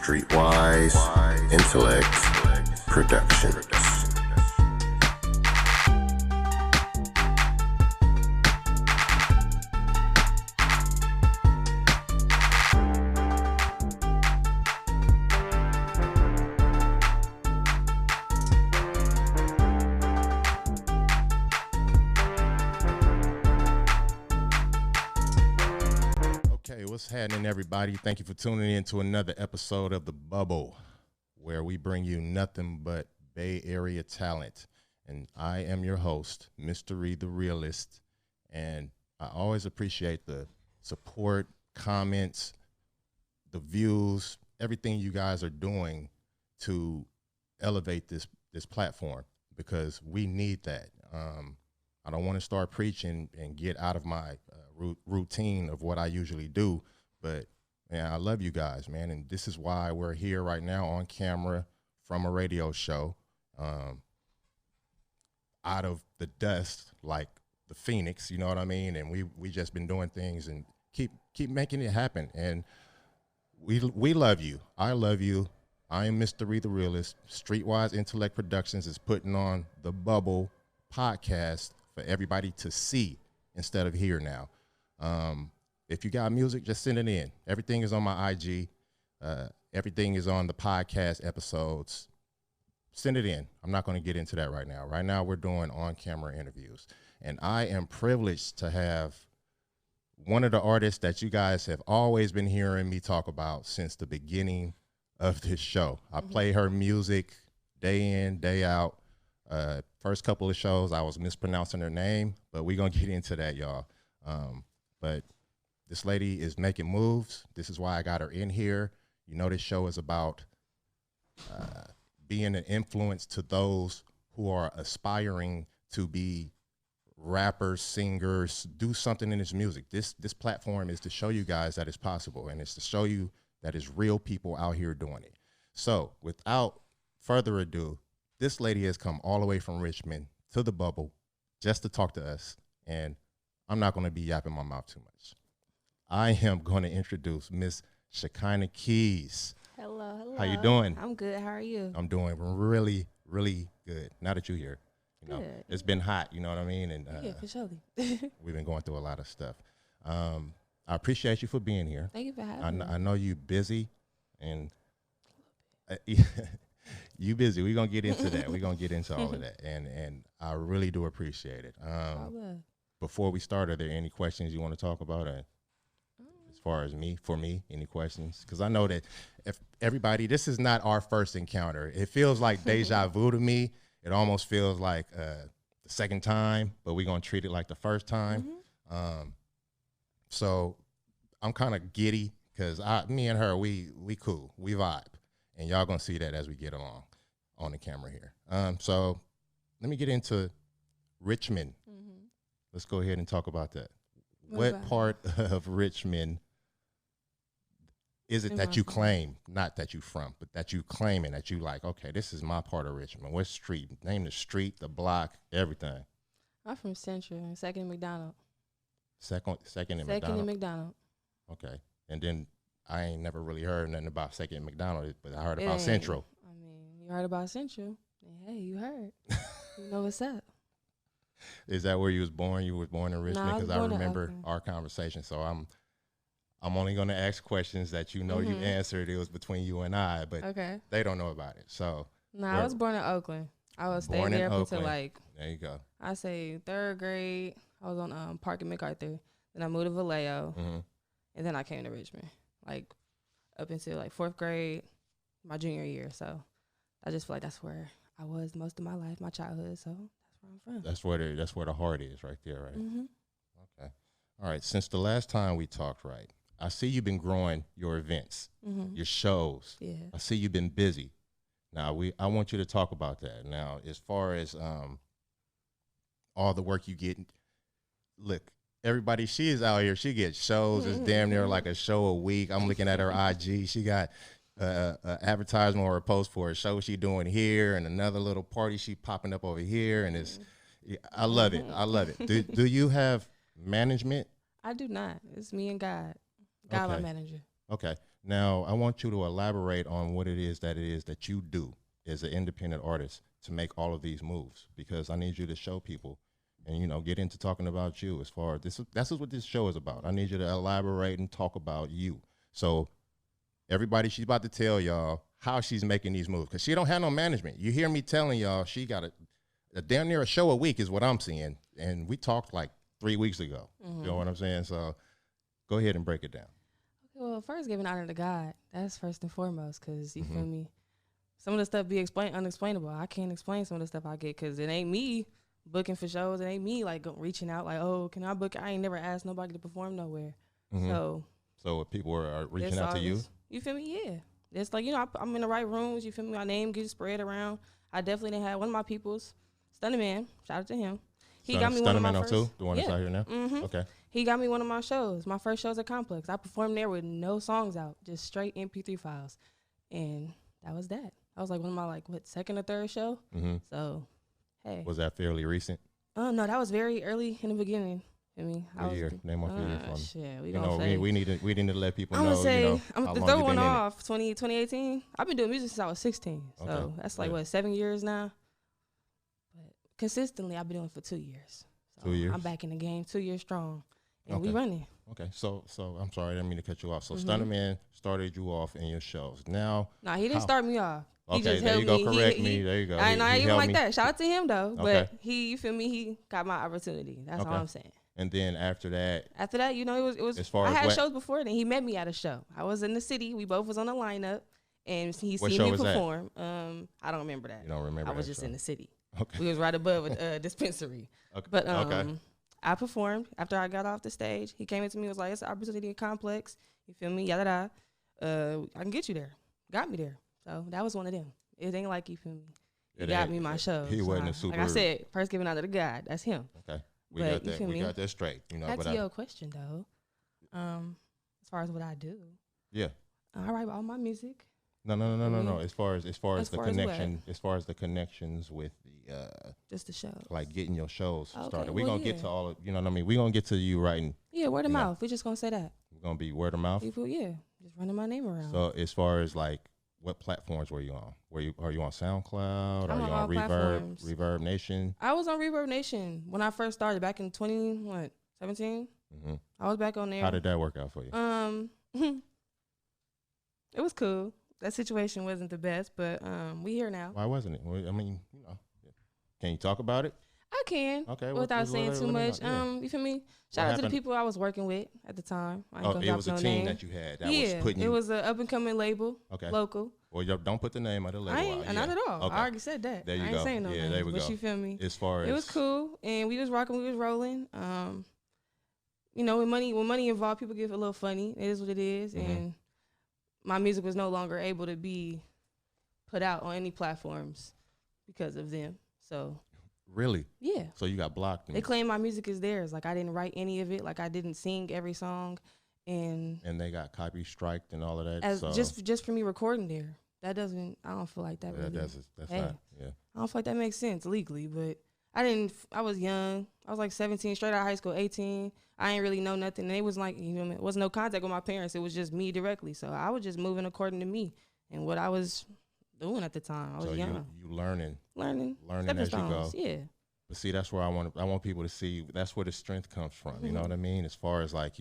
Streetwise Intellect Productions. What's happening, everybody? Thank you for tuning in to another episode of The Bubble, where we bring you nothing but Bay Area talent. And I am your host, Mr. Reed the Realist. And I always appreciate the support, comments, the views, everything you guys are doing to elevate this platform, because we need that. I don't want to start preaching and get out of my routine of what I usually do, but man, I love you guys, man, and this is why we're here right now on camera from a radio show, out of the dust like the Phoenix, you know what I mean? And we just been doing things and keep making it happen, and we love you. I love you. I am Mr. Reed the Realist. Streetwise Intellect Productions is putting on the Bubble podcast for everybody to see instead of hear now. If you got music, just send it in. Everything is on my IG. Everything is on the podcast episodes. Send it in. I'm not going to get into that right now. Right now, we're doing on-camera interviews. And I am privileged to have one of the artists that you guys have always been hearing me talk about since the beginning of this show. I play her music day in, day out. First couple of shows, I was mispronouncing her name, but we're going to get into that, y'all. But this lady is making moves. This is why I got her in here. You know, this show is about being an influence to those who are aspiring to be rappers, singers, do something in this music. This platform is to show you guys that it's possible, and it's to show you that it's real people out here doing it. So without further ado, this lady has come all the way from Richmond to the Bubble just to talk to us, and I'm not going to be yapping my mouth too much. I am going to introduce Miss Shekinah Keys. Hello. How you doing? I'm good. How are you? I'm doing really, really good. Now that you're here, you know, Good. it's been hot, you know what I mean? And Yeah, for sure. we've been going through a lot of stuff. I appreciate you for being here. Thank you for having me. I know you busy, and you busy. We're going to get into that. We're going to get into all of that. And I really do appreciate it. I will. Before we start, are there any questions you want to talk about? As far as me, any questions? Because I know that if everybody, this is not our first encounter. It feels like deja vu to me. It almost feels like the second time, but we're going to treat it like the first time. So I'm kind of giddy because me and her, we cool, we vibe. And y'all going to see that as we get along on the camera here. So let me get into Richmond. Let's go ahead and talk about that. What part of Richmond is it that you claim, not that you from, but that you claim and that you like, okay, this is my part of Richmond. What street? Name the street, the block, everything. I'm from Central, 2nd and McDonald. Second and 2nd McDonald? and McDonald. Okay. And then I ain't never really heard nothing about 2nd and McDonald, but I heard about Central. I mean, you heard about Central. Hey, you heard. You know what's up. Is that where you was born? You was born in Richmond? Because I remember Oakland. our conversation. So I'm only going to ask questions that you know you answered. It was between you and I, but they don't know about it. So I was born in Oakland. I was staying there up until there you go. I say 3rd grade. I was on Park and MacArthur. Then I moved to Vallejo, and then I came to Richmond, like up until like 4th grade, my junior year. So I just feel like that's where I was most of my life, my childhood. So where I'm from. That's where the heart is, right there, right? Okay. All right. Since the last time we talked, right, I see you've been growing your events, your shows. Yeah. I see you've been busy. Now I want you to talk about that. Now, as far as all the work you get, look, everybody, she is out here. She gets shows. It's damn near like a show a week. I'm looking at her IG. She got advertisement or a post for a show she doing here and another little party she popping up over here, and I love it. I love it. Do you have management? I do not. It's me and God. God, my manager. Okay. Now, I want you to elaborate on what it is that you do as an independent artist to make all of these moves, because I need you to show people and, you know, get into talking about you as far as this is what this show is about. I need you to elaborate and talk about you. So everybody, she's about to tell y'all how she's making these moves, because she don't have no management. You hear me telling y'all she got a damn near a show a week is what I'm seeing. And we talked like 3 weeks ago. You know what I'm saying? So go ahead and break it down. Well, first, giving honor to God. That's first and foremost, because you feel me? Some of the stuff be unexplainable. I can't explain some of the stuff I get, because it ain't me booking for shows. It ain't me, like, reaching out, like, oh, can I book? I ain't never asked nobody to perform nowhere. So if people are reaching out to you? You feel me? Yeah. It's like, you know, I'm in the right rooms. You feel me? My name gets spread around. I definitely didn't have one of my peoples, Stunning Man. Shout out to him. He got me one of my first. Too, the one that's out here now? Okay. He got me one of my shows. My first show's at Complex. I performed there with no songs out, just straight MP3 files. And that was that. I was like one of my, second or third show? So, hey. Was that fairly recent? No, that was very early in the beginning. I mean, Name off your year for me. Shit, we need to let people I'm know. Gonna say, you know, I'm gonna throw one off. 2018. I've been doing music since I was 16. So that's 7 years now. But consistently, I've been doing it for 2 years. So 2 years. I'm back in the game, 2 years strong, and we running. Okay, so I'm sorry, I didn't mean to cut you off. So Stunning Man started you off in your shows. Now, he didn't start me off. He okay, just there you go. me. Correct me. There you go. I ain't even like that. Shout out to him though. Okay. But you feel me? He got my opportunity. That's all I'm saying. And then after that, you know, it was. As far I as had shows before then. He met me at a show. I was in the city. We both was on the lineup, and he seen me perform. I don't remember that. You don't remember? I was just in the city. Okay. We was right above a dispensary. Okay. But I performed after I got off the stage. He came into me and was like, "It's an opportunity in Complex. You feel me? Yada da. I can get you there. Got me there. So that was one of them. It ain't like you feel me. He got me my show. He wasn't a super. Like I said, first giving honor to God. That's him. Okay. We got that. We got that straight. You know. Back to your question though. As far as what I do. Yeah. I write all my music. No. As far as the connection, as far as the connections with the just the show, like getting your shows started. We're gonna get to all of, you know what I mean. We're gonna get to you writing. Yeah, word of mouth. We're just gonna say that. We're gonna be word of mouth. People, just running my name around. So as far as like, what platforms were you on? Are you on SoundCloud? I'm are you on Reverb Nation? I was on Reverb Nation when I first started back in 2017. I was back on there. How did that work out for you? It was cool. That situation wasn't the best, but we here now. Why wasn't it? I mean, you know, can you talk about it? I can. Okay. Without saying too much. You feel me? Shout out to the people I was working with at the time. It was a team that you had. That was putting you. It was an up and coming label. Okay. Local. Well, don't put the name of the label out. Not at all. Okay. I already said that. There you go. I ain't saying no names, there we go. But you feel me? As far as it was cool, and we was rocking, we was rolling. You know, when money involved, people get a little funny. It is what it is, and my music was no longer able to be put out on any platforms because of them. So really, yeah. So you got blocked. They claim my music is theirs. Like I didn't write any of it. Like I didn't sing every song, and they got copy striked and all of that. So just for me recording there, that doesn't. I don't feel like that. Really, that's not. Yeah. I don't feel like that makes sense legally, but I didn't. I was young. I was like 17, straight out of high school, 18. I ain't really know nothing. And it was like, you know, it was no contact with my parents. It was just me directly. So I was just moving according to me and what I was doing at the time. I was young. You learning stones, as you go. Yeah. But see, that's where I want people to see. That's where the strength comes from. You know what I mean? As far as like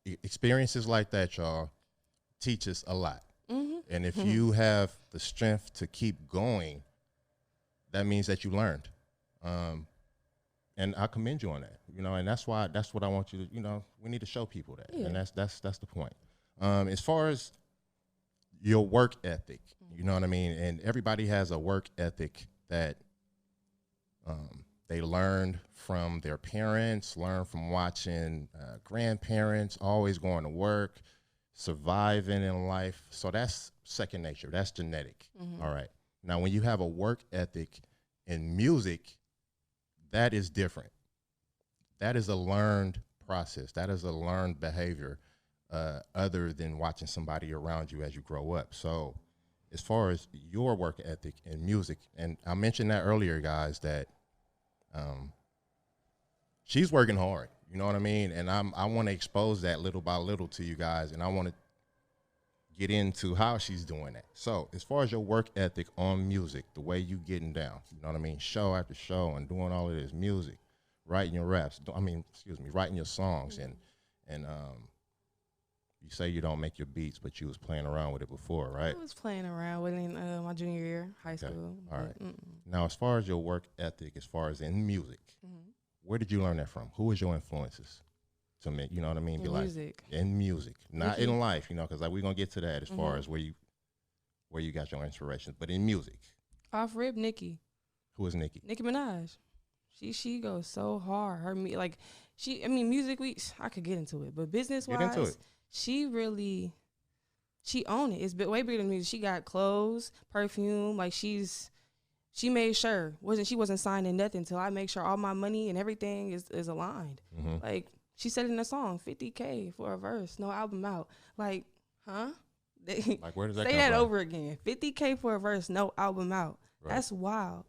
experiences like that, y'all, teach us a lot. And if you have the strength to keep going, that means that you learned. And I commend you on that, you know, and that's what I want you to, you know, we need to show people that. And that's the point. As far as your work ethic, you know what I mean? And everybody has a work ethic that they learned from their parents, learned from watching grandparents, always going to work, surviving in life. So that's second nature. That's genetic. All right. Now, when you have a work ethic in music, that is different. That is a learned process. That is a learned behavior other than watching somebody around you as you grow up. So as far as your work ethic in music, and I mentioned that earlier, guys, that she's working hard. You know what I mean? And I want to expose that little by little to you guys, and I want to get into how she's doing that. So as far as your work ethic on music, the way you getting down, you know what I mean, show after show and doing all of this music, writing your raps, writing your songs, and you say you don't make your beats, but you was playing around with it before, right? I was playing around with it in my junior year, high school. All right. Now, as far as your work ethic, as far as in music, where did you learn that from? Who was your influences to make, you know what I mean? Music. In music, not in life, you know, because we're going to get to that as far as where you got your inspiration, but in music. Off rip, Nicki. Who is Nicki? Nicki Minaj. She goes so hard. Music, I could get into it, but business-wise, she owned it. It's way bigger than music. She got clothes, perfume. Like she made sure she wasn't signing nothing until I make sure all my money and everything is aligned. Like she said in the song, $50K for a verse, no album out. Like, huh? Like where does that say come that from? over again? $50K for a verse, no album out. Right. That's wild.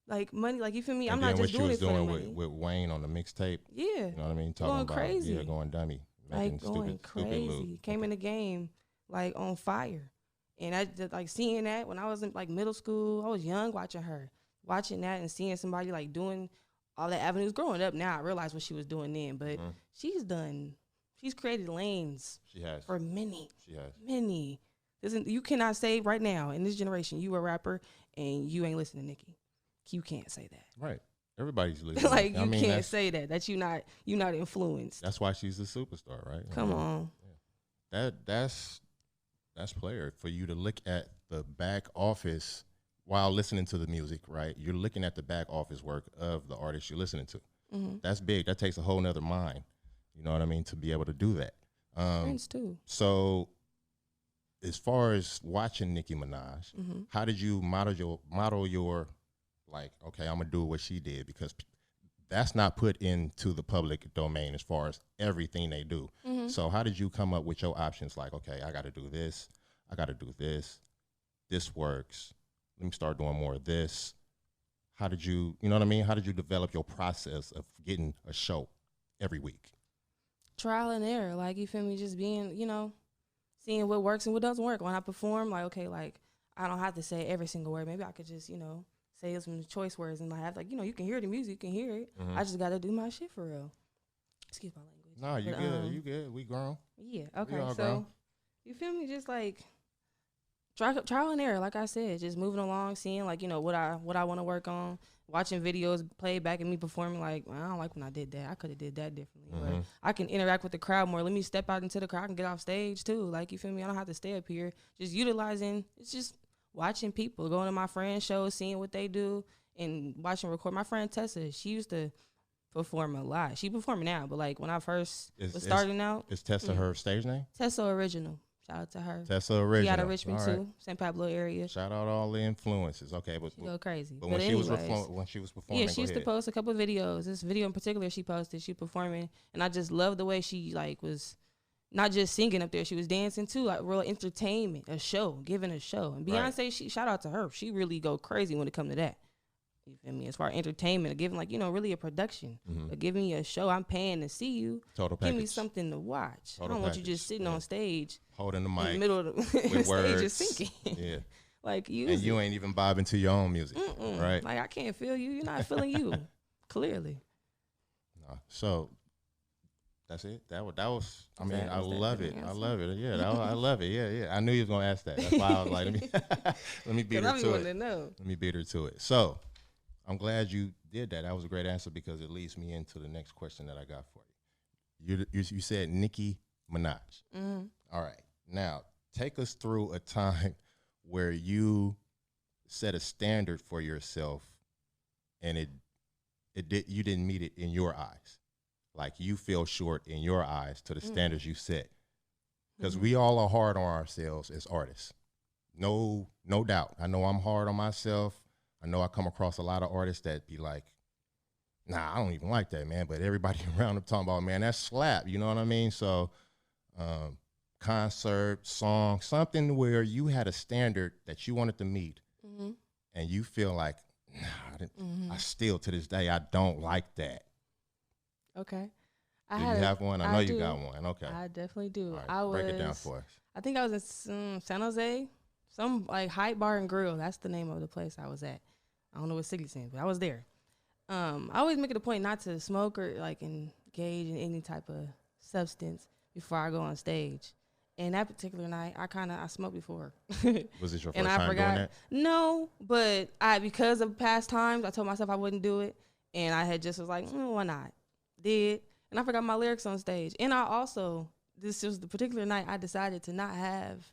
Like money, like you feel me? And I'm not just doing it for the money. what you was doing with Wayne on the mixtape. Yeah, you know what I mean. Talking going about crazy. Going dummy. Like going crazy. Came in the game like on fire. And I just like seeing that when I was in like middle school, I was young watching that and seeing somebody like doing all the avenues. Growing up now, I realized what she was doing then, but she's created lanes. She has. For many. She has. Many. You cannot say right now in this generation, you a rapper and you ain't listening to Nicki. You can't say that. Right. Everybody's listening. Like you can't say that you not influenced. That's why she's a superstar, right? Come on. Yeah. That's player for you to look at the back office while listening to the music, right? You're looking at the back office work of the artist you're listening to. That's big. That takes a whole nother mind. You know what I mean? To be able to do that. Friends too. So as far as watching Nicki Minaj, how did you model your like, okay, I'm gonna do what she did, because that's not put into the public domain as far as everything they do. So how did you come up with your options? Like, okay, I got to do this. I got to do this. This works. Let me start doing more of this. How did you know what I mean? How did you develop your process of getting a show every week? Trial and error. Like, you feel me? Just being, seeing what works and what doesn't work. When I perform, like, okay, like, I don't have to say every single word. Maybe I could just, say some choice words and have, like, you can hear the music, you can hear it. I just got to do my shit for real. Excuse my language. No, you good. You good. We grown. Yeah. Okay. So grown. You feel me? Just like trial and error. Like I said, just moving along, seeing like what I want to work on, watching videos play back and me performing. Like, well, I don't like when I did that. I could have did that differently. But I can interact with the crowd more. Let me step out into the crowd and get off stage too. Like, you feel me? I don't have to stay up here. Just utilizing. It's just watching people, going to my friends' shows, seeing what they do, and watching record. My friend Tessa, she used to perform a lot. She performing now, but like when I first was starting out. Is Tessa her stage name? Tessa Original. Shout out to her. Tessa Original. She out of Richmond too, St. Pablo area. Shout out all the influences. Okay, but she go crazy. But when she was performing, yeah, she used to post a couple of videos. This video in particular, she posted. She performing, and I just love the way she like was. Not just singing up there, she was dancing too, like real entertainment, a show, giving a show. And Beyonce, she shout out to her. She really go crazy when it come to that. You feel me? As far as entertainment, giving like, really a production. But give me a show, I'm paying to see you. Total package. Give me something to watch. I don't want you just sitting on stage. Holding the mic. In the middle of the with stage words. just singing. Yeah. Like you. And you ain't even bobbing to your own music, right? Like I can't feel you. You're not feeling you. Clearly. No. So that's it. That was. I mean, I love it. I love it. Yeah, I love it. Yeah. I knew you was gonna ask that. That's why I was like, let me beat her to it. Let me beat her to it. So, I'm glad you did that. That was a great answer because it leads me into the next question that I got for you. You said Nicki Minaj. All right. Now, take us through a time where you set a standard for yourself, and you didn't meet it in your eyes. Like you fell short in your eyes to the standards you set. Because we all are hard on ourselves as artists. No doubt. I know I'm hard on myself. I know I come across a lot of artists that be like, nah, I don't even like that, man. But everybody around them talking about, man, that's slap. You know what I mean? So concert, song, something where you had a standard that you wanted to meet. And you feel like, nah, I still to this day, I don't like that. Okay. I Do you have one? I know you got one. Okay. I definitely do. All right, break it down for us. I think I was in San Jose, some like Hype Bar and Grill. That's the name of the place I was at. I don't know what city's in, but I was there. I always make it a point not to smoke or like engage in any type of substance before I go on stage. And that particular night, I smoked before. Was it your first time doing that? No, but because of past times, I told myself I wouldn't do it. And I had just was like, why not? Did. And I forgot my lyrics on stage. And I also, this was the particular night I decided to not have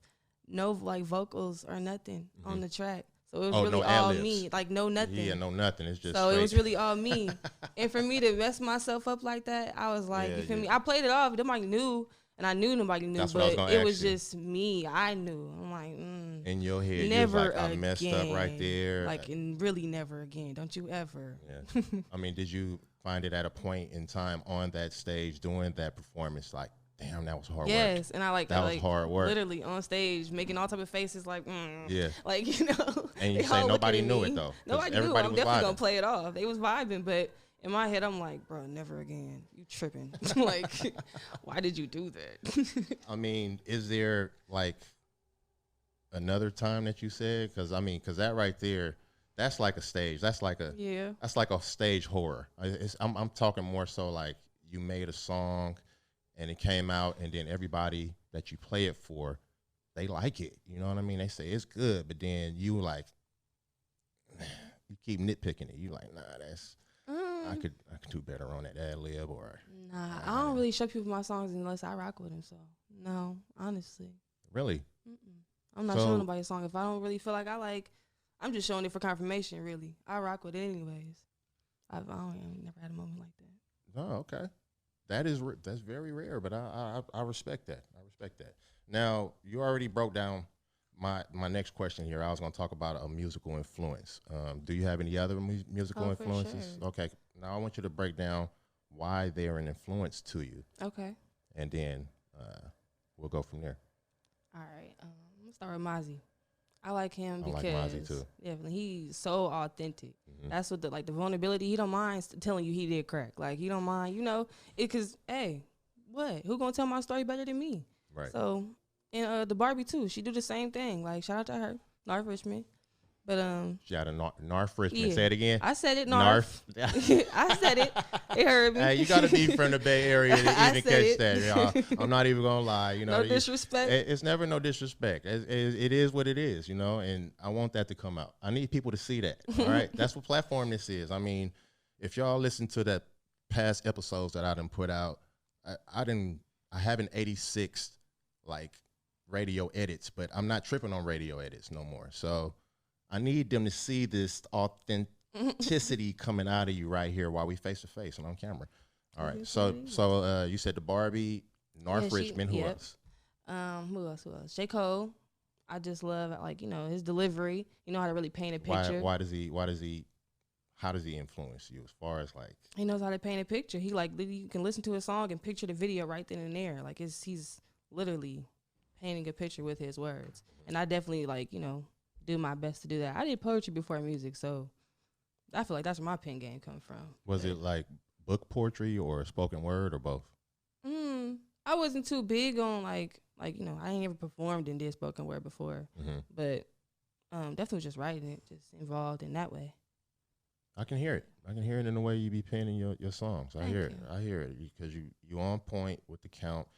no like vocals or nothing on the track. So it was really all me, like no nothing. Yeah, no nothing. It's just so straight. It was really all me. And for me to mess myself up like that, I was like, you feel me? I played it off. Nobody knew, and I knew nobody knew, but it was just me. I knew. I'm like, in your head, never you was like, I messed up right there. Like, and really never again. Don't you ever? Yeah. I mean, did you find it at a point in time on that stage doing that performance, like, damn, that was hard work. Yes, and I like that. That was hard work. Literally on stage, making all type of faces, like, yeah, like you know. And you say nobody knew it though. Nobody knew. I'm definitely gonna play it off. They was vibing, but in my head, I'm like, bro, never again. You tripping? Like, why did you do that? I mean, is there like another time that you said? Because I mean, because that right there, that's like a stage. That's like a That's like a stage horror. I'm talking more so like you made a song. And it came out, and then everybody that you play it for, they like it. You know what I mean? They say it's good, but then you like, you keep nitpicking it. You like, nah, that's I could do better on that ad lib or. Nah, I don't really show people my songs unless I rock with them. So no, honestly. Really? I'm not showing nobody a song if I don't really feel like I like. I'm just showing it for confirmation. Really, I rock with it anyways. I never had a moment like that. Oh, okay. That's very rare, but I respect that. I respect that. Now, you already broke down my next question here. I was going to talk about a musical influence. Do you have any other musical influences? Sure. Okay. Now, I want you to break down why they're an influence to you. Okay. And then we'll go from there. All right. Let's start with Mozzie. I like him because I like Mozzie too. He's so authentic. That's what the vulnerability. He don't mind telling you he did crack. Like he don't mind, because hey, what? Who gonna tell my story better than me? Right. So, and the Barbie too. She do the same thing. Like shout out to her, North Richmond. But shout out to North Richmond. Say it again. I said it, North. I said it. It heard me. Hey, you gotta be from the Bay Area to even catch that. Y'all. I'm not even gonna lie. No disrespect. It's never no disrespect. It is what it is. And I want that to come out. I need people to see that. All right, that's what platform this is. I mean, if y'all listen to the past episodes that I done put out, I haven't 86 like radio edits, but I'm not tripping on radio edits no more. So. I need them to see this authenticity coming out of you right here while we face to face and on camera. All right. So you said the Barbie, North Richmond. Who else? Who else? J. Cole. I just love his delivery. You know how to really paint a picture. How does he influence you as far as like? He knows how to paint a picture. He you can listen to a song and picture the video right then and there. Like he's literally painting a picture with his words. And I definitely do my best to do that. I did poetry before music, so I feel like that's where my pen game comes from. Was it like book poetry or spoken word or both? I wasn't too big on I ain't ever performed and did spoken word before, but definitely just writing it, just involved in that way. I can hear it. I can hear it in the way you be penning your songs. I hear it because you on point with the count.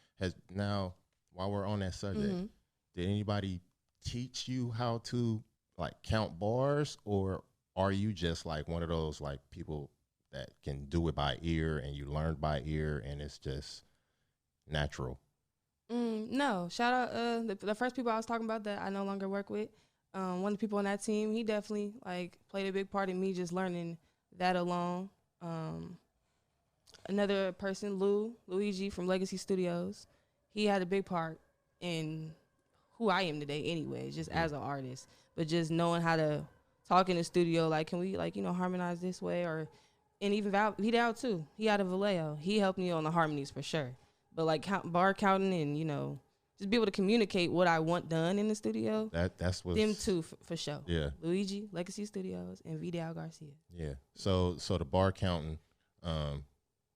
Now while we're on that subject, did anybody teach you how to like count bars, or are you just like one of those like people that can do it by ear and you learned by ear and it's just natural? No, shout out the first people I was talking about that I no longer work with. One of the people on that team, he definitely played a big part in me just learning that alone. Another person, Luigi from Legacy Studios, he had a big part in who I am today anyways, just as an artist, but just knowing how to talk in the studio, can we harmonize this way, and even Vidal too. He out of Vallejo. He helped me on the harmonies for sure. But bar counting and, just be able to communicate what I want done in the studio. That's what them two for sure. Yeah. Luigi, Legacy Studios, and Vidal Garcia. Yeah. So the bar counting,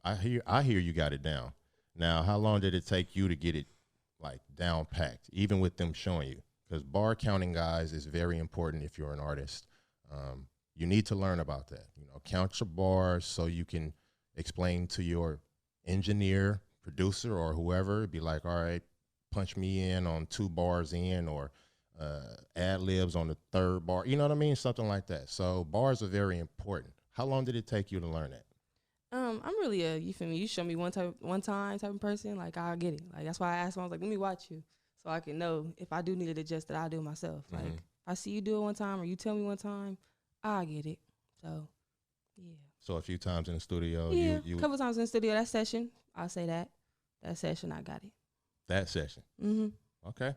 I hear you got it down. Now, how long did it take you to get it like down packed, even with them showing you? Because bar counting, guys, is very important if you're an artist. You need to learn about that. You know, count your bars so you can explain to your engineer, producer, or whoever. Be like, all right, punch me in on 2 bars in, or ad libs on the 3rd bar. You know what I mean? Something like that. So bars are very important. How long did it take you to learn that? I'm really you feel me? You show me one time type of person, like I'll get it. Like that's why I asked him. I was like, let me watch you, so I can know if I do need it adjusted, I'll do it myself. Like I see you do it one time, or you tell me one time, I'll get it. So yeah. So a few times in the studio, yeah, you a couple times in the studio. That session, I'll say that session, I got it. That session. Okay,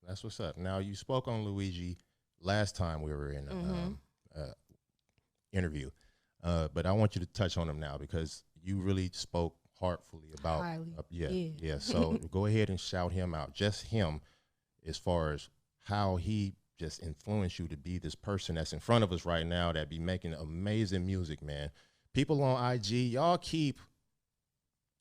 that's what's up. Now you spoke on Luigi last time we were in the interview. But I want you to touch on him now because you really spoke heartfully about yeah. So go ahead and shout him out, just him, as far as how he just influenced you to be this person that's in front of us right now that be making amazing music, man. People on IG, y'all keep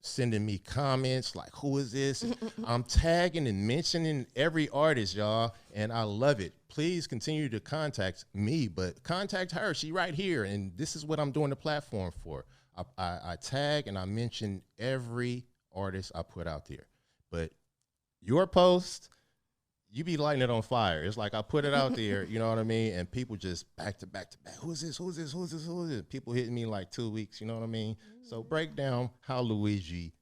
sending me comments like, who is this? I'm tagging and mentioning every artist, y'all, and I love it. Please continue to contact me, but contact her. She right here, and this is what I'm doing the platform for. I tag and I mention every artist I put out there. But your post, you be lighting it on fire. It's like I put it out there, you know what I mean? And people just back to back to back. Who is this? Who is this? Who is this? Who is this? People hitting me like 2 weeks, you know what I mean? So break down how Luigi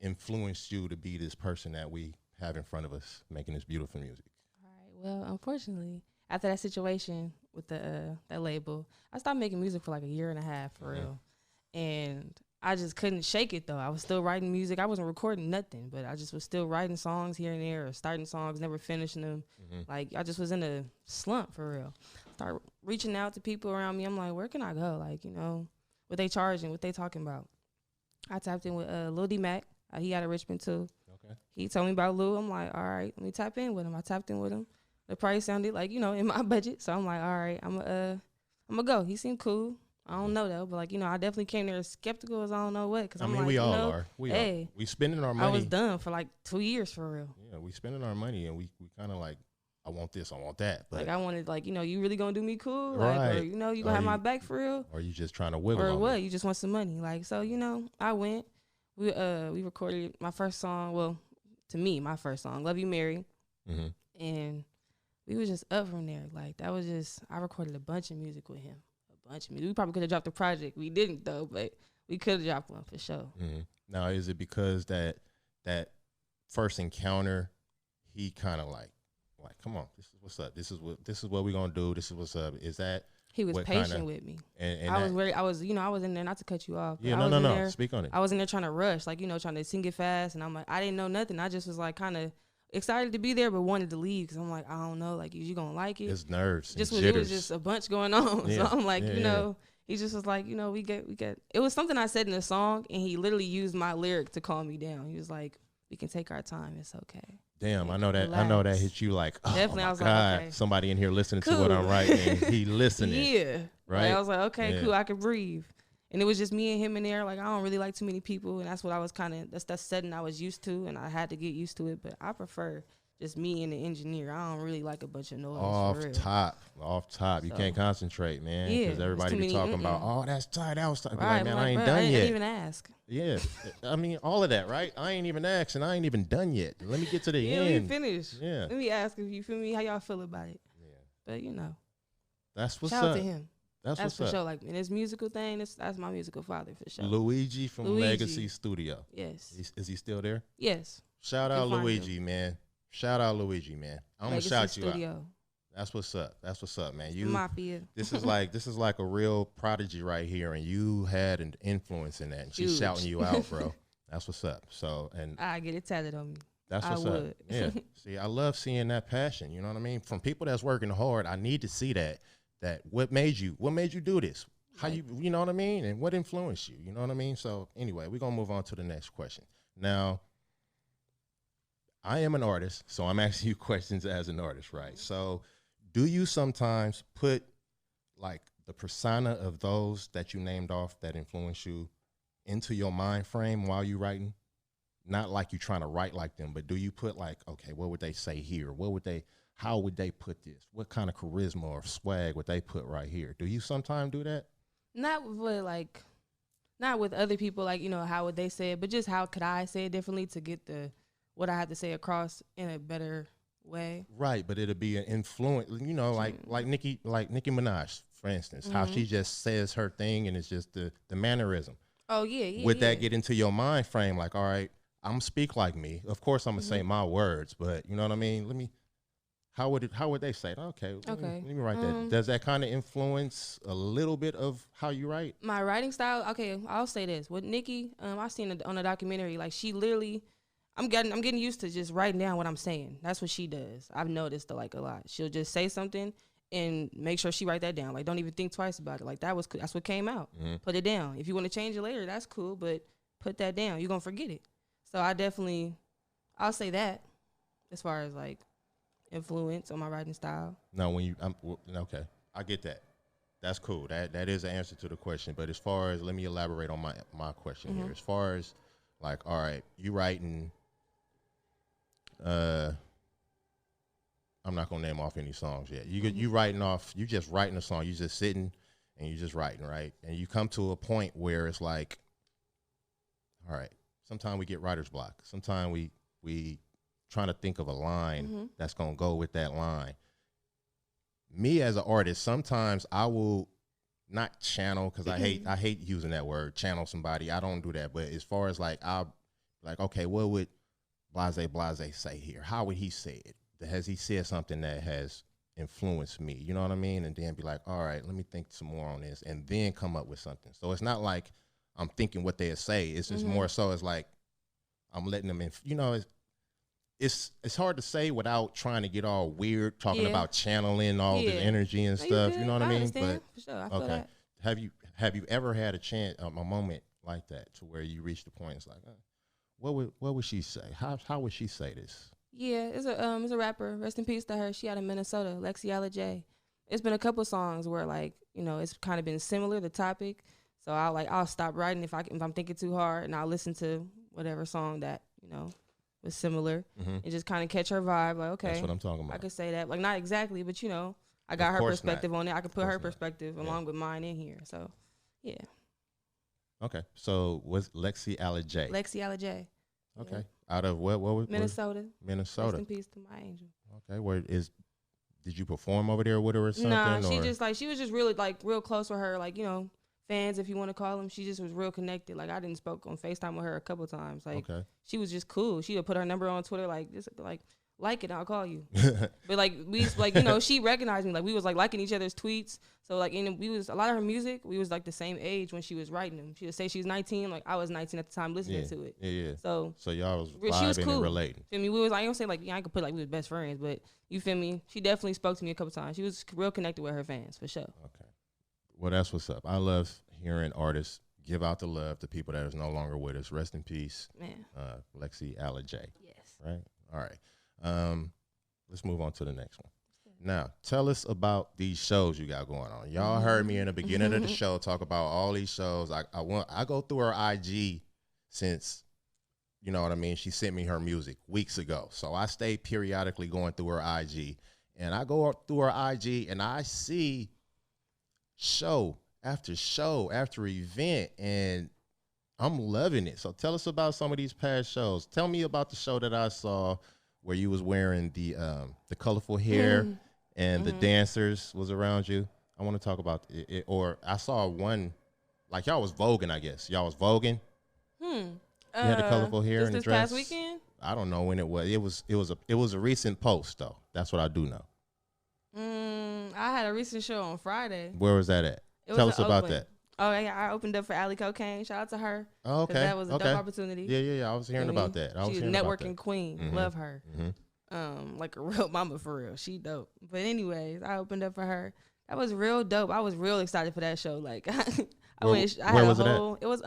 influenced you to be this person that we have in front of us making this beautiful music. All right. Well, unfortunately, after that situation with the that label, I stopped making music for like a year and a half for real. And I just couldn't shake it though. I was still writing music. I wasn't recording nothing, but I just was still writing songs here and there, or starting songs, never finishing them. Like I just was in a slump for real. Start reaching out to people around me. I'm like, where can I go? Like, you know, what they charging, what they talking about. I tapped in with Lil D Mac. He out of Richmond too. Okay. He told me about Lil. I'm like, all right, let me tap in with him. I tapped in with him. The price sounded like, you know, in my budget. So I'm like, all right, I'm gonna go. He seemed cool. I don't know though, but like, you know, I definitely came there skeptical as I don't know what. Cause I'm like, we all you know, are. We spending our money. I was done for like 2 years for real. Yeah, we spending our money, and we kind of like, I want this, I want that. But like I wanted, like, you know, you really gonna do me cool, right? Like, or you know, you gonna have my back for real? Or you just trying to wiggle? Or on what? me? You just want some money? Like, so you know, I went. We recorded my first song. Well, to me, my first song, "Love You Mary," and we was just up from there. Like that was just, I recorded a bunch of music with him. We probably could have dropped a project. We didn't though, but we could have dropped one for sure. Now, is it because that first encounter, he kind of like, come on, this is what's up. This is what we're gonna do. This is what's up. Is that he was patient with me? And I was in there, not to cut you off. Yeah, no. Speak on it. I was in there trying to rush, like, you know, trying to sing it fast, and I'm like, I didn't know nothing. I just was like kind of excited to be there, but wanted to leave because I'm like, I don't know, like, is you gonna like it? It's nerves. It was just a bunch going on. Yeah. So I'm like, you know, he just was like, you know, we get. It was something I said in the song, and he literally used my lyric to calm me down. He was like, we can take our time. It's okay. Damn, like, I know that. relax. I know that hit you like, oh definitely. my I was God, like, okay, somebody in here listening to what I'm writing. He listening. Yeah, right. Like, I was like, okay, cool. I could breathe. And it was just me and him in there. Like, I don't really like too many people, and that's what I was that's that setting I was used to, and I had to get used to it. But I prefer just me and the engineer. I don't really like a bunch of noise. Off top. You can't concentrate, man. Yeah, because everybody be talking about, oh, that's tight. That was tight. Right, man, I ain't done yet. I didn't even ask. Yeah, I mean, all of that, right? I ain't even asked, and I ain't even done yet. Let me get to the end. Let me finish. Yeah. Let me ask if you feel me, how y'all feel about it. Yeah. But, you know. That's what's shout up. out to him. That's what's for up. Sure. Like, in this musical thing, that's my musical father for sure. Luigi from Legacy Studio. Yes. Is he still there? Yes. Shout out Luigi, man. Shout out Luigi, man. I'm gonna shout you out. That's what's up. That's what's up, man. You Mafia. This is like a real prodigy right here, and you had an influence in that. And she's shouting you out, bro. That's what's up. So, and I get it tatted on me. That's what's up. Yeah. See, I love seeing that passion. You know what I mean? From people that's working hard, I need to see that. That what made you do this? How you know what I mean? And what influenced you? You know what I mean? So anyway, we're gonna move on to the next question. Now, I am an artist, so I'm asking you questions as an artist, right? So do you sometimes put like the persona of those that you named off that influence you into your mind frame while you writing? Not like you trying to write like them, but do you put like, okay, what would they say here? How would they put this? What kind of charisma or swag would they put right here? Do you sometimes do that? Not with other people, like, you know, how would they say it, but just how could I say it differently to get what I have to say across in a better way. Right, but it'll be an influence, you know, like Nicki Minaj, for instance, how she just says her thing and it's just the mannerism. Oh yeah. Would that get into your mind frame? Like, all right, I'm gonna speak like me. Of course, I'm gonna say my words, but you know what I mean. How would they say it? Okay, let me write that. Does that kind of influence a little bit of how you write? My writing style. Okay, I'll say this with Nicki. I've seen it on a documentary. Like she literally, I'm getting used to just writing down what I'm saying. That's what she does. I've noticed like a lot. She'll just say something and make sure she write that down. Like don't even think twice about it. Like that's what came out. Put it down. If you want to change it later, that's cool. But put that down. You're gonna forget it. So I'll say that as far as like influence on my writing style. No, okay, I get that. That's cool. That is the answer to the question. But as far as, let me elaborate on my question here. As far as like, all right, you writing. I'm not gonna name off any songs yet. You writing off. You just writing a song. You just sitting and you just writing, right? And you come to a point where it's like, all right. Sometimes we get writer's block. Sometimes we trying to think of a line that's gonna go with that line. Me as an artist, sometimes I will not channel, because I hate using that word, channel somebody. I don't do that. But as far as like, I'll like, okay, what would Blase say here? How would he say it? Has he said something that has influenced me? You know what I mean? And then be like, all right, let me think some more on this, and then come up with something. So it's not like I'm thinking what they'd say. It's just more so it's like I'm letting them in. You know, it's hard to say without trying to get all weird, talking about channeling all the energy and stuff. You know what I mean? But for sure. I feel that. Have you ever had a moment like that to where you reach the point it's like, what would she say? How would she say this? Yeah, it's a rapper. Rest in peace to her. She out of Minnesota, Lexiala J. It's been a couple songs where like, you know, it's kind of been similar, the topic. So I'll stop writing if I'm thinking too hard, and I'll listen to whatever song that, you know, was similar and just kind of catch her vibe. Like, okay, that's what I'm talking about. I could say that. Like, not exactly, but you know, I got her perspective on it. I could put her perspective along with mine in here. So, yeah. Okay. So was Lexiala J? Lexiala J. Okay. Yeah. Out of what was Minnesota. Minnesota. Rest in peace to my angel. Okay. Did you perform over there with her or something? Nah, she was just really like real close with her, like, you know, fans, if you want to call them. She just was real connected. Like, I didn't spoke on FaceTime with her a couple of times. Like, she was just cool. She'd put her number on Twitter, like, just like it, I'll call you. But like you know, she recognized me. Like, we was like liking each other's tweets. So like, a lot of her music, we was like the same age when she was writing them. She would say she's 19, like I was 19 at the time listening to it. Yeah. So y'all was vibing, she was cool. And relating. Feel me? We was, I don't say like, I could put like we was best friends, but you feel me? She definitely spoke to me a couple times. She was real connected with her fans for sure. Okay. Well, that's what's up. I love hearing artists give out the love to people that is no longer with us. Rest in peace, man. Lexiala J. Yes. Right. All right. Let's move on to the next one. Now, tell us about these shows you got going on. Y'all heard me in the beginning of the show talk about all these shows. I go through her IG since, you know what I mean, she sent me her music weeks ago. So I stay periodically going through her IG, and I go through her IG and I see show after event, and I'm loving it. So tell us about some of these past shows. Tell me about the show that I saw where you was wearing the colorful hair and the dancers was around you. I want to talk about it. Or I saw one, like y'all was voguing, I guess. Y'all was voguing. You had the colorful hair and the dress. This past weekend? I don't know when it was. It was a recent post though. That's what I do know. I had a recent show on Friday. Where was that at? Tell us about that. Oh yeah, I opened up for Allie Cocaine. Shout out to her. Oh, okay, that was a dope opportunity. Yeah. I was hearing about that. She's a networking queen. Love her. Like a real mama for real. She dope. But anyways, I opened up for her. That was real dope. I was real excited for that show. Like where was it at? It was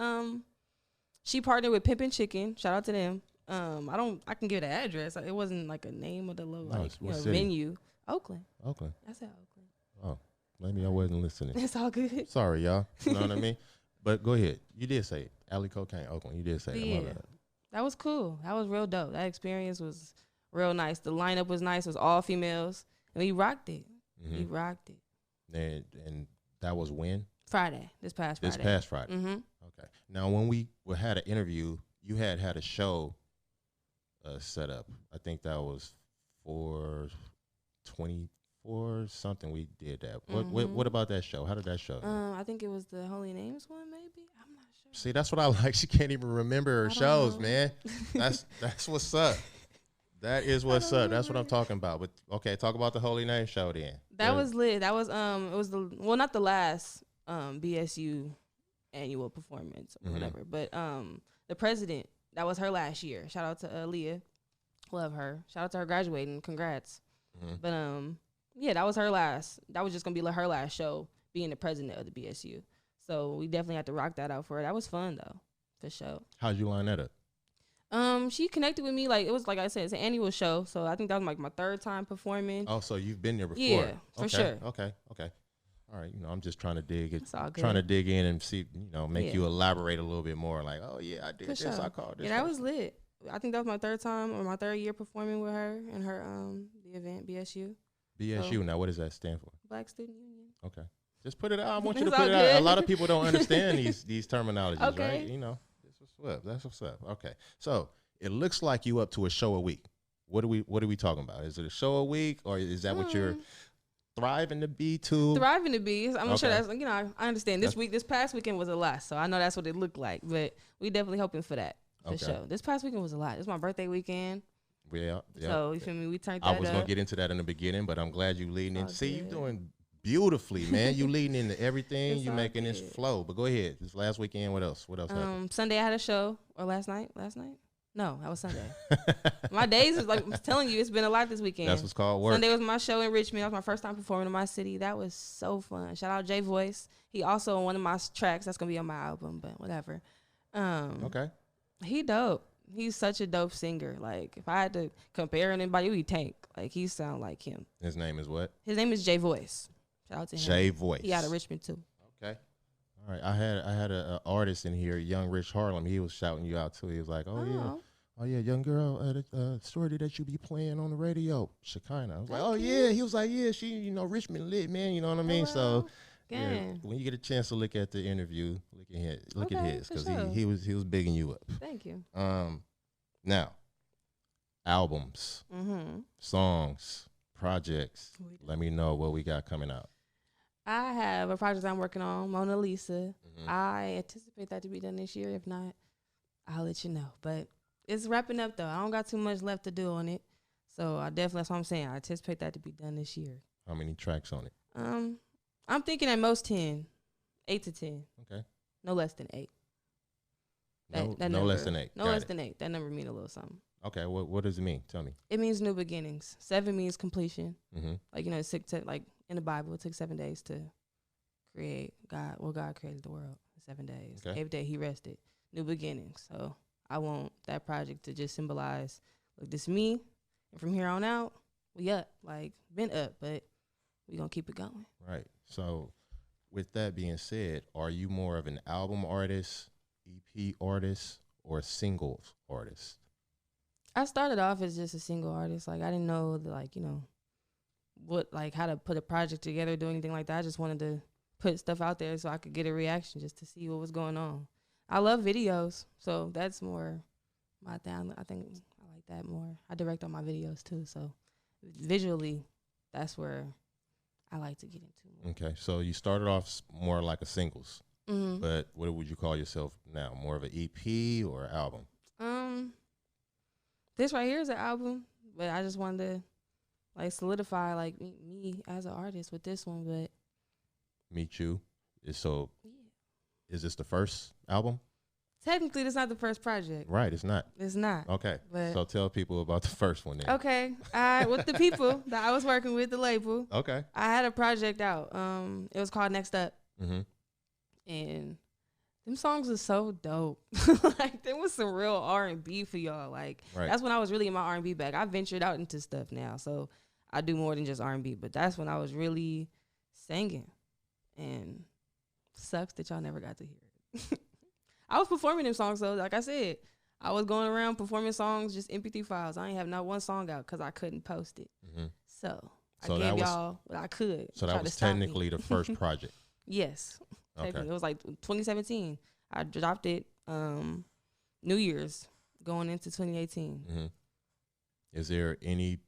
she partnered with Pimpin' Chicken. Shout out to them. I can give the address. It wasn't like a name of the little venue. Oakland. I said Oakland. Oh, maybe I wasn't listening. It's all good. Sorry, y'all. You know what I mean? But go ahead. You did say it. Alley Cocaine, Oakland. You did say that. Yeah. My bad. That was cool. That was real dope. That experience was real nice. The lineup was nice. It was all females. And we rocked it. Mm-hmm. We rocked it. And that was when? Friday. This past Friday. This past Friday. Mm-hmm. Okay. Now, when we had an interview, you had a show set up. I think that was 4/24 something. We did that. What about that show? How did that show? I think it was the Holy Names one, maybe. I'm not sure. See, that's what I like. She can't even remember her shows, man. That's what's up. That is what's up. That's what I'm talking about. But okay, talk about the Holy Name show then. That was lit. That was it was not the last BSU annual performance or whatever, but the president, that was her last year. Shout out to Leah. Love her. Shout out to her graduating. Congrats. But yeah, that was her last. That was just gonna be like her last show being the president of the BSU. So we definitely had to rock that out for her. That was fun though, for sure. How'd you line that up? She connected with me, like it was like I said, it's an annual show. So I think that was like my third time performing. Oh, so you've been there before? Yeah, for sure. Okay. All right, I'm just trying to dig it, all good. trying to dig in and see, make you elaborate a little bit more. Like, oh yeah, I did for this. sure. I called this. Yeah, that was lit. I think that was my third time or my third year performing with her and her the event BSU. BSU. So, now, what does that stand for? Black Student Union. Okay, just put it out. I want you to It's put it all out. A good. lot of people don't understand these terminologies, Okay. right? That's what's up. Okay, so it looks like you up to a show a week. What are we talking about? Is it a show a week, or is that what you're thriving to be too? Thriving to be. I'm sure that's, I understand. This past weekend was a lot, so I know that's what it looked like. But we definitely hoping for that, for sure. This past weekend was a lot. It's my birthday weekend. Yeah. So you feel me? We turned that up. I was gonna get into that in the beginning, but I'm glad you leading in. See, you doing beautifully, man. You leading into everything. You making this flow. But go ahead. This last weekend, what else? What else happened? Sunday I had a show, or last night. No, that was Sunday. My days is like I'm telling you, it's been a lot this weekend. That's what's called work. Sunday was my show in Richmond. That was my first time performing in my city. That was so fun. Shout out Jay Voice. He also on one of my tracks that's gonna be on my album, but whatever. Okay. He dope. He's such a dope singer. Like if I had to compare anybody, it would be Tank. Like he sound like him. His name is what? His name is Jay Voice. Shout out to him. Jay Voice. He out of Richmond too. Okay. All right. I had an artist in here, Young Rich Harlem. He was shouting you out too. He was like, oh yeah, young girl, the story that you be playing on the radio, Shekinah. I was like, oh yeah. He was like, yeah, she, Richmond lit, man. You know what I mean? So yeah, when you get a chance to look at the interview, look at his, because he was bigging you up. Thank you. Now, albums, songs, projects. Let me know what we got coming out. I have a project I'm working on, Mona Lisa. I anticipate that to be done this year. If not, I'll let you know. But it's wrapping up though. I don't got too much left to do on it. So that's what I'm saying. I anticipate that to be done this year. How many tracks on it? I'm thinking at most 10, 8 to 10. Okay. No less than 8. No less than 8. No less than 8. That number mean a little something. Okay. What does it mean? Tell me. It means new beginnings. 7 means completion. Like it like in the Bible, it took 7 days to create God. Well, God created the world in 7 days. Okay. 8th day He rested. New beginnings. So I want that project to just symbolize, look, this me, and from here on out, we up. Like, been up, but we gonna keep it going. Right. So, with that being said, are you more of an album artist, EP artist, or singles artist? I started off as just a single artist. Like, I didn't know, how to put a project together, do anything like that. I just wanted to put stuff out there so I could get a reaction just to see what was going on. I love videos, so that's more my thing. I think I like that more. I direct on my videos too, so visually, that's where I like to get into more. Okay, so you started off more like a singles, but what would you call yourself now? More of an EP or an album? This right here is an album, but I just wanted to solidify me as an artist with this one. But Meet You. Is this the first album? Technically, this is not the first project. Right, it's not. It's not. Okay, but so tell people about the first one then. Okay, with the people that I was working with, the label. Okay. I had a project out. It was called Next Up. And them songs are so dope. There was some real R&B for y'all. That's when I was really in my R&B bag. I ventured out into stuff now, so I do more than just R&B. But that's when I was really singing. And sucks that y'all never got to hear it. I was performing them songs though. Like I said, I was going around performing songs, just MP3 files. I ain't have not one song out because I couldn't post it. So I gave y'all what I could. So that was technically the first project. Yes. Okay. It was like 2017. I dropped it New Year's going into 2018. Is there any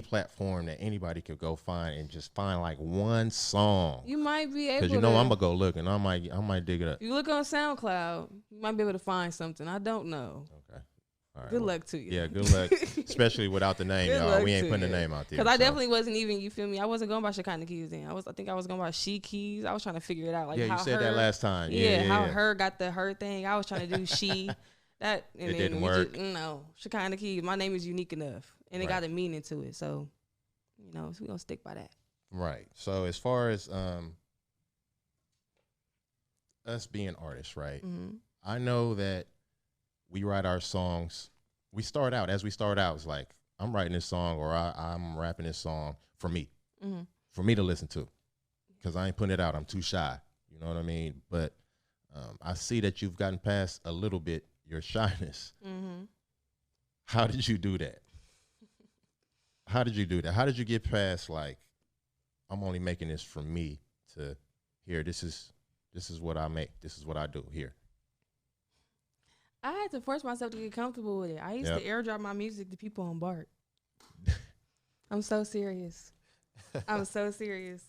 platform that anybody could go find and just find like one song? You might be able to. Because you know I'm gonna go look and I might dig it up. You look on SoundCloud, you might be able to find something. I don't know. Okay. All right. Good luck to you. Yeah, good luck. Especially without the name, y'all. We ain't putting the name out there. Because I definitely wasn't even, you feel me? I wasn't going by Shekinah keys then. I think I was going by She keys. I was trying to figure it out. Like, yeah, how you said that last time. How her got the her thing. I was trying to do she. It didn't work. No, Shekinah keys. My name is unique enough, and it got a meaning to it. So, so we're gonna stick by that. Right. So as far as us being artists, right? I know that we write our songs. We start out it's like I'm writing this song or I'm rapping this song for me to listen to, because I ain't putting it out. I'm too shy. You know what I mean? But I see that you've gotten past a little bit your shyness. How did you do that? How did you do that? How did you get past, like, I'm only making this for me to hear, this is what I make. This is what I do here. I had to force myself to get comfortable with it. I used to airdrop my music to people on BART. I'm so serious. I'm so serious.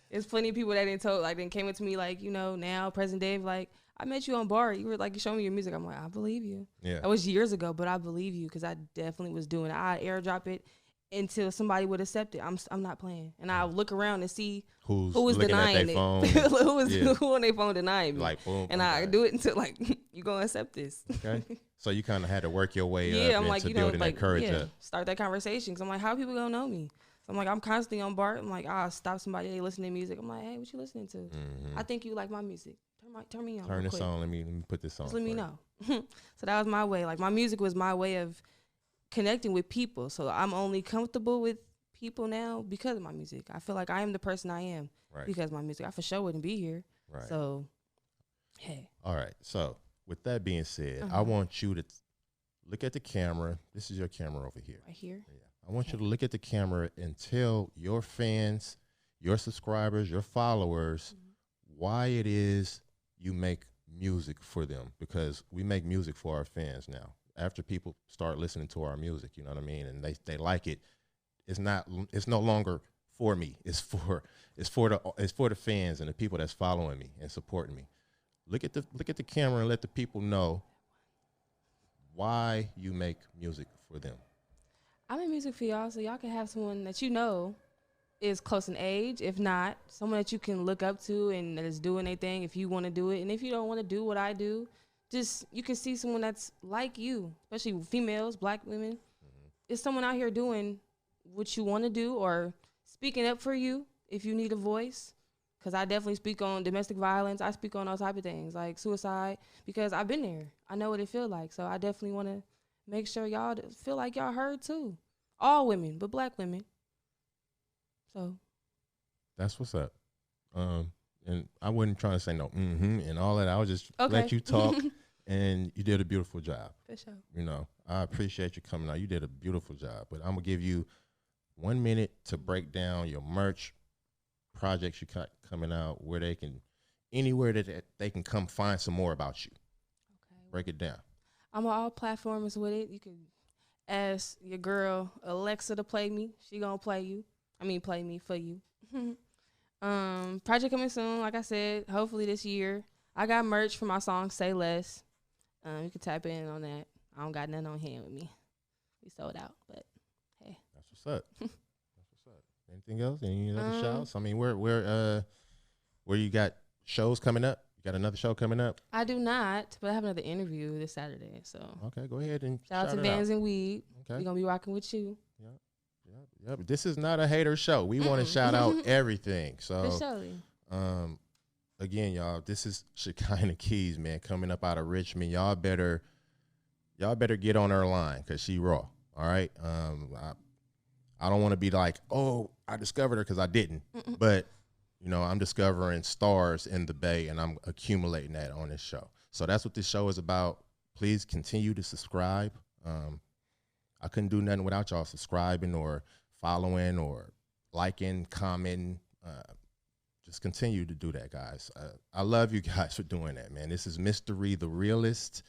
There's plenty of people that didn't came up to me like, now, President Dave, like, I met you on BART. You were like, show me your music. I'm like, I believe you. Yeah. That was years ago, but I believe you because I definitely was doing it. I airdrop it until somebody would accept it. I'm not playing. And I'll look around and see who was denying it. Who on their phone denying me. Like, boom. And I do it until, like, you going to accept this. Okay. So you kind of had to work your way up into building that courage up. Start that conversation. Because I'm like, how are people going to know me? So I'm like, I'm constantly on BART. I'm like, I'll stop somebody, they listening to music. I'm like, hey, what you listening to? I think you like my music. Turn me on. Turn this on. Let me put this on. Just let me know. So that was my way. Like, my music was my way of connecting with people. So I'm only comfortable with people now because of my music. I feel like I am the person I am because of my music. I for sure wouldn't be here. Right. So, hey. All right. So with that being said, I want you to look at the camera. This is your camera over here. Right here? Yeah. I want you to look at the camera and tell your fans, your subscribers, your followers why it is you make music for them, because we make music for our fans now. After people start listening to our music, you know what I mean, and they like it, it's no longer for me. It's for the fans and the people that's following me and supporting me. Look at the camera and let the people know why you make music for them. I make music for y'all so y'all can have someone that is close in age. If not, someone that you can look up to and that is doing their thing if you want to do it. And if you don't want to do what I do, just you can see someone that's like you, especially females, black women. It's someone out here doing what you want to do or speaking up for you if you need a voice. Because I definitely speak on domestic violence. I speak on all type of things like suicide because I've been there. I know what it feels like. So I definitely want to make sure y'all feel like y'all heard too. All women, but black women. So that's what's up. And I wasn't trying to say no and all that. I was just let you talk, and you did a beautiful job. For sure. You know, I appreciate you coming out. You did a beautiful job. But I'm gonna give you 1 minute to break down your merch projects you got coming out, where they can, anywhere that they can come find some more about you. Okay. Break it down. I'm on all platforms with it. You can ask your girl Alexa to play me. She gonna play you. Play me for you. Project coming soon, like I said, hopefully this year. I got merch for my song Say Less. You can type in on that. I don't got nothing on hand with me. We sold out, but hey. That's what's up. That's what's up. Anything else? Any other shouts? Where you got shows coming up? You got another show coming up? I do not, but I have another interview this Saturday. So okay, go ahead and shout out to Vans and Weed. Okay. We're gonna be rocking with you. Yeah, but this is not a hater show. We want to shout out everything. So, again, y'all, this is Shekinah Keys, man, coming up out of Richmond. Y'all better get on her line because she raw. All right. I don't want to be like, oh, I discovered her because I didn't. But I'm discovering stars in the Bay, and I'm accumulating that on this show. So that's what this show is about. Please continue to subscribe. I couldn't do nothing without y'all subscribing or following or liking, commenting. Just continue to do that, guys. I love you guys for doing that, man. This is Mystery the Realist.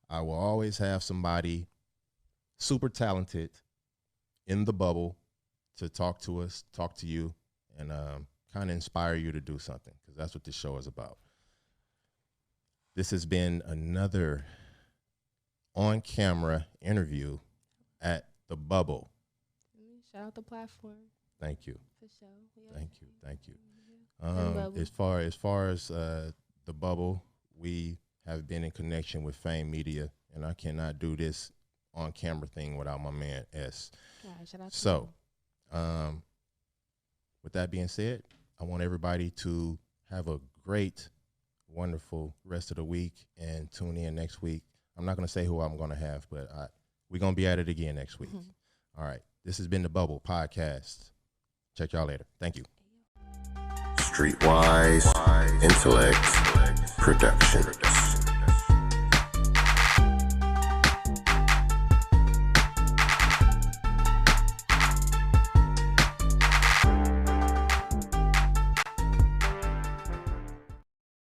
I will always have somebody super talented in the bubble to talk to us, talk to you, and kind of inspire you to do something, because that's what this show is about. This has been another on-camera interview at the Bubble. Shout out the platform. Thank you. For sure. Yeah. Thank you. As far as the Bubble, we have been in connection with Fame Media, and I cannot do this on-camera thing without my man S. All right, shout out to So, with that being said, I want everybody to have a great, wonderful rest of the week and tune in next week. I'm not going to say who I'm going to have, but we're going to be at it again next week. All right. This has been the Bubble Podcast. Check y'all later. Thank you. Streetwise Intellect Production.